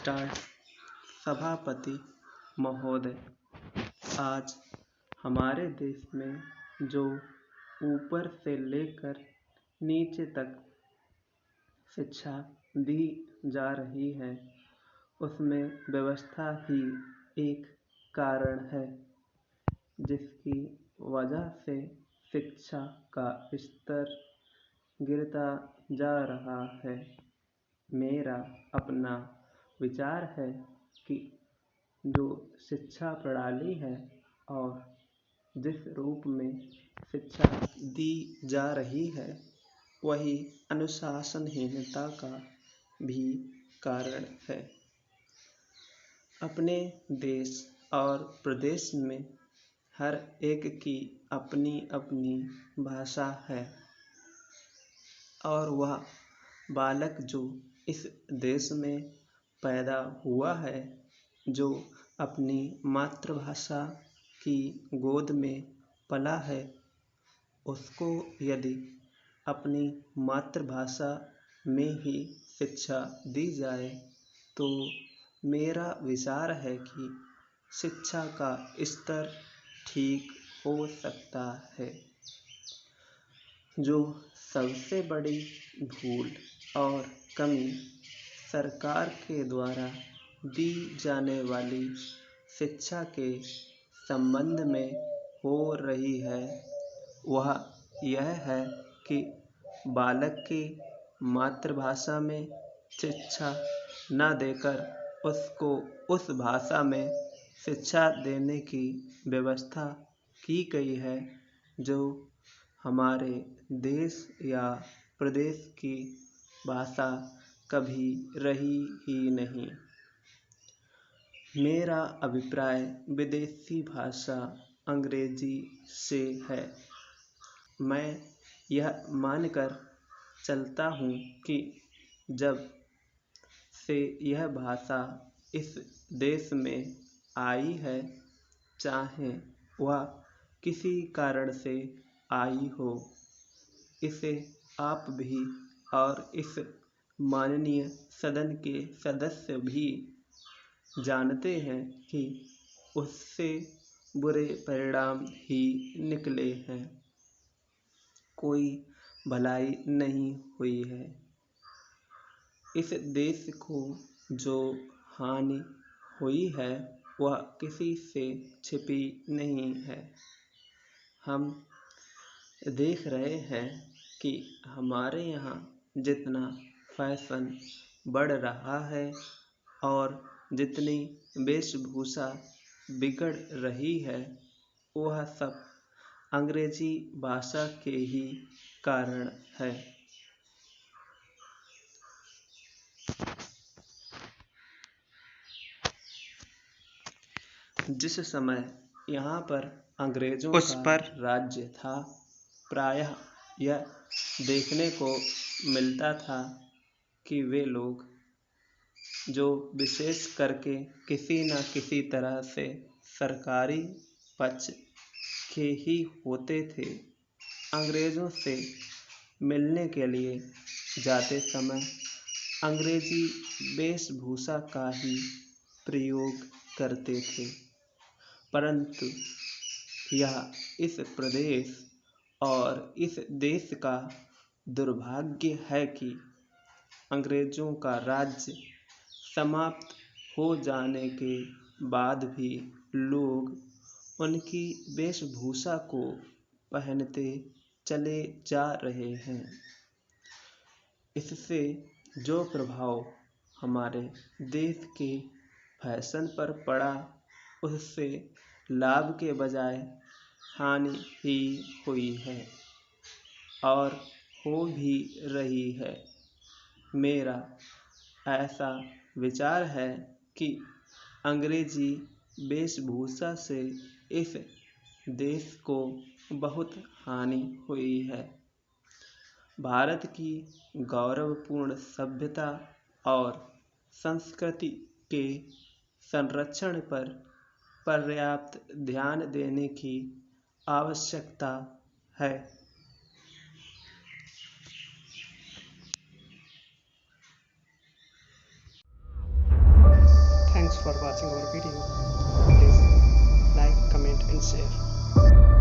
Start. सभापति महोदय, आज हमारे देश में जो ऊपर से लेकर नीचे तक शिक्षा दी जा रही है, उसमें व्यवस्था ही एक कारण है, जिसकी वजह से शिक्षा का स्तर गिरता जा रहा है। मेरा अपना विचार है कि जो शिक्षा प्रणाली है और जिस रूप में शिक्षा दी जा रही है, वही अनुशासनहीनता का भी कारण है। अपने देश और प्रदेश में हर एक की अपनी अपनी भाषा है और वह बालक जो इस देश में पैदा हुआ है, जो अपनी मातृभाषा की गोद में पला है, उसको यदि अपनी मातृभाषा में ही शिक्षा दी जाए तो मेरा विचार है कि शिक्षा का स्तर ठीक हो सकता है। जो सबसे बड़ी भूल और कमी सरकार के द्वारा दी जाने वाली शिक्षा के संबंध में हो रही है, वह यह है कि बालक की मातृभाषा में शिक्षा न देकर उसको उस भाषा में शिक्षा देने की व्यवस्था की गई है, जो हमारे देश या प्रदेश की भाषा कभी रही ही नहीं। मेरा अभिप्राय विदेशी भाषा अंग्रेजी से है। मैं यह मानकर चलता हूँ कि जब से यह भाषा इस देश में आई है, चाहे वह किसी कारण से आई हो, इसे आप भी और इस माननीय सदन के सदस्य भी जानते हैं कि उससे बुरे परिणाम ही निकले हैं। कोई भलाई नहीं हुई है। इस देश को जो हानि हुई है, वह किसी से छिपी नहीं है। हम देख रहे हैं कि हमारे यहाँ जितना फैशन बढ़ रहा है और जितनी वेशभूषा बिगड़ रही है, वह सब अंग्रेजी भाषा के ही कारण है। जिस समय यहाँ पर अंग्रेजों का राज्य था, प्रायः यह देखने को मिलता था कि वे लोग जो विशेष करके किसी न किसी तरह से सरकारी पक्ष के ही होते थे, अंग्रेजों से मिलने के लिए जाते समय अंग्रेजी वेशभूषा का ही प्रयोग करते थे। परंतु यह इस प्रदेश और इस देश का दुर्भाग्य है कि अंग्रेजों का राज्य समाप्त हो जाने के बाद भी लोग उनकी वेशभूषा को पहनते चले जा रहे हैं। इससे जो प्रभाव हमारे देश के फैशन पर पड़ा, उससे लाभ के बजाय हानि ही हुई है और हो भी रही है। मेरा ऐसा विचार है कि अंग्रेजी वेशभूषा से इस देश को बहुत हानि हुई है। भारत की गौरवपूर्ण सभ्यता और संस्कृति के संरक्षण पर पर्याप्त ध्यान देने की आवश्यकता है। Thanks for watching our video. Please like, comment and share.